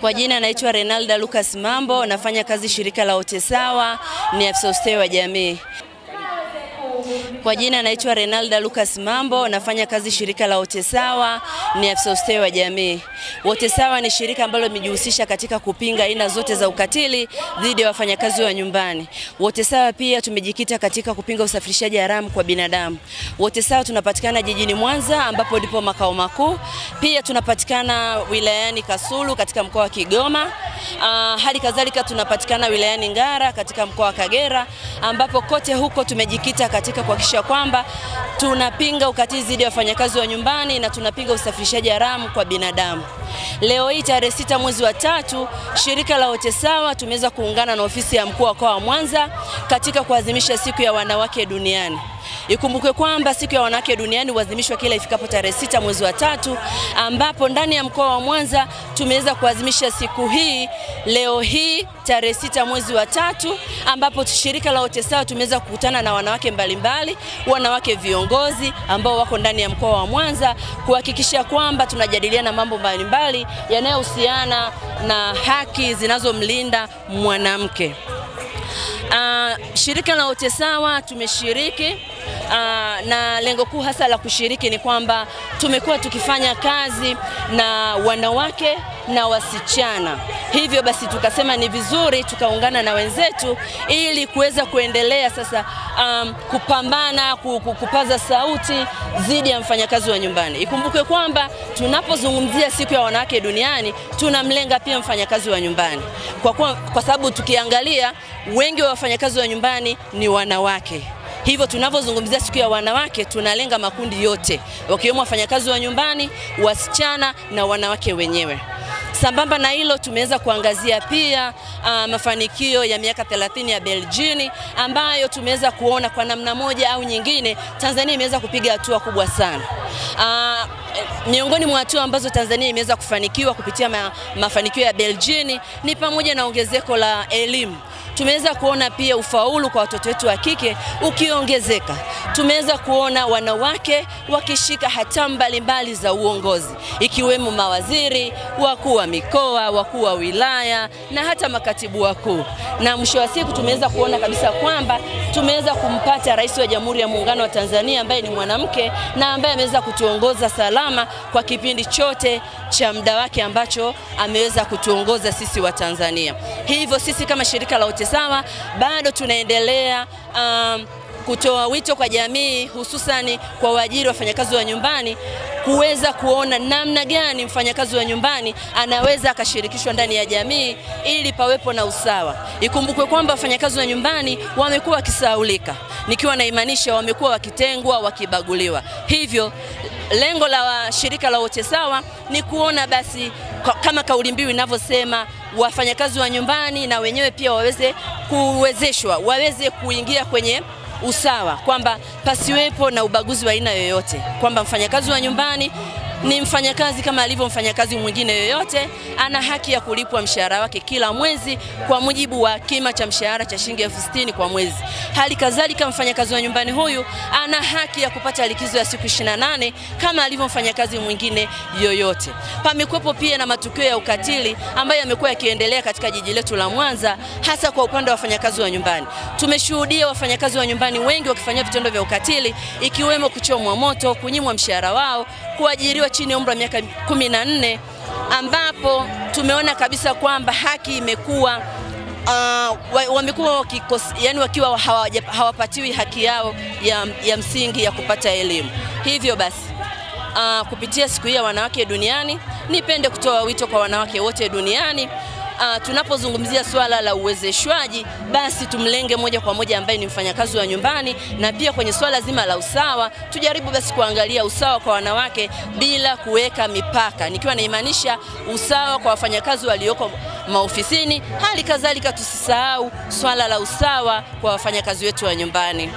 Kwa jina naitwa Renalda Lucas Mambo, nafanya kazi shirika la Otesawa, ni afisa ustawi wa jamii. Kwa jina naitwa Renalda Lucas Mambo, nafanya kazi shirika la Otesawa, ni afisa ustawi wa jamii. Otesawa ni shirika ambalo limejihusisha katika kupinga aina zote za ukatili dhidi ya wafanyakazi wa nyumbani. Otesawa pia tumejikita katika kupinga usafirishaji haramu kwa binadamu. Otesawa tunapatikana jijini Mwanza ambapo ndipo makao makuu. Pia tunapatikana wilayani Kasulu katika mkoa wa Kigoma. Hali kadhalika tunapatikana wilayani Ngara katika mkoa wa Kagera, ambapo kote huko tumejikita katika kuhakikisha kwamba tunapinga ukatili dhidi ya wafanyakazi wa nyumbani na tunapinga usafirishaji haramu kwa binadamu. Leo hii tarehe 6 mwezi wa 3, shirika la Otesawa tumeweza kuungana na ofisi ya mkuu wa mkoa wa Mwanza katika kuadhimisha siku ya wanawake duniani. Ikumbukwe kwamba siku ya wanawake duniani huadhimishwa kila ifikapo tarehe 6 mwezi wa 3, ambapo ndani ya mkoa wa Mwanza tumeweza kuadhimisha siku hii leo hii tarehe 6 mwezi wa 3, ambapo shirika la Otesawa tumeweza kukutana na wanawake mbalimbali, wanawake viongozi ambao wako ndani ya mkoa wa Mwanza kuhakikisha kwamba tunajadiliana mambo mbalimbali yanayohusiana na haki zinazomlinda mwanamke. Shirika la Otesawa tumeshiriki na lengo kuu hasa la kushiriki ni kwamba tumekuwa tukifanya kazi na wanawake na wasichana. Hivyo basi tukasema ni vizuri tukaungana na wenzetu ili kuweza kuendelea sasa kupambana, kupaza sauti dhidi ya mfanyakazi wa nyumbani. Ikumbuke kwamba tunapozungumzia siku ya wanawake duniani tunamlenga pia mfanyakazi wa nyumbani. Kwa sababu tukiangalia wengi wa wafanyakazi wa nyumbani ni wanawake. Hivyo tunapozungumzia siku ya wanawake tunalenga makundi yote, wakiwemo wafanyakazi wa nyumbani, wasichana na wanawake wenyewe. Sambamba na hilo tumeweza kuangazia pia mafanikio ya miaka 30 ya Beljini, ambayo tumeweza kuona kwa namna moja au nyingine Tanzania imeweza kupiga hatua kubwa sana. Miongoni mwa hatua ambazo Tanzania imeweza kufanikiwa kupitia mafanikio ya Beljini ni pamoja na ongezeko la elimu. Tumeweza kuona pia ufaulu kwa watoto wetu wa kike ukiongezeka. Tumeweza kuona wanawake wakishika hatamu mbalimbali za uongozi, ikiwemo mawaziri, wakuu wa mikoa, wakuu wa wilaya na hata makatibu wakuu. Na mwisho wa siku tumeweza kuona kabisa kwamba tumeweza kumpata Rais wa Jamhuri ya Muungano wa Tanzania ambaye ni mwanamke na ambaye ameweza kutuongoza salama kwa kipindi chote cha muda wake ambacho ameweza kutuongoza sisi wa Tanzania. Hivyo sisi kama shirika la Otesawa bado tunaendelea kutoa wito kwa jamii, hususani kwa waajiri wafanyakazi wa nyumbani, kuweza kuona namna gani mfanyakazi wa nyumbani anaweza akashirikishwa ndani ya jamii ili pawepo na usawa. Ikumbukwe kwamba wafanyakazi wa nyumbani wamekuwa wakisahaulika, nikiwa naimaanisha wamekuwa wakitengwa, wakibaguliwa. Hivyo lengo la shirika la Otesawa ni kuona basi kama kauli mbiu inavyosema, wafanyakazi wa nyumbani na wenyewe pia waweze kuwezeshwa, waweze kuingia kwenye usawa, kwamba pasiwepo na ubaguzi wa aina yoyote, kwamba mfanyakazi wa nyumbani ni mfanyakazi kama alivyo mfanyakazi mwingine yoyote, ana haki ya kulipwa mshahara wake kila mwezi kwa mujibu wa kima cha mshahara cha shilingi 60,000 kwa mwezi. Hali kadhalika mfanyakazi wa nyumbani huyu ana haki ya kupata likizo ya siku 28 kama alivyo mfanyakazi mwingine yoyote. Pamekuwepo pia na matukio ya ukatili ambayo yamekuwa yakiendelea katika jiji letu la Mwanza, hasa kwa upande wa wafanyakazi wa nyumbani. Tumeshuhudia wafanyakazi wa nyumbani wengi wakifanya vitendo vya ukatili, ikiwemo kuchomwa moto, kunyimwa mshahara wao, kuajiriwa chini ya umri wa miaka 14, ambapo tumeona kabisa kwamba haki imekuwa wamekuwa yani wakiwa hawapatiwi haki yao ya msingi ya kupata elimu. Hivyo basi kupitia siku hii ya wanawake duniani, nipende kutoa wito kwa wanawake wote duniani. Tunapozungumzia swala la uwezeshwaji, basi tumlenge moja kwa moja ambaye ni mfanyakazi wa nyumbani, na pia kwenye swala zima la usawa tujaribu basi kuangalia usawa kwa wanawake bila kuweka mipaka, nikiwa naimaanisha usawa kwa wafanyakazi walioko maofisini. Hali kadhalika tusisahau swala la usawa kwa wafanyakazi wetu wa nyumbani.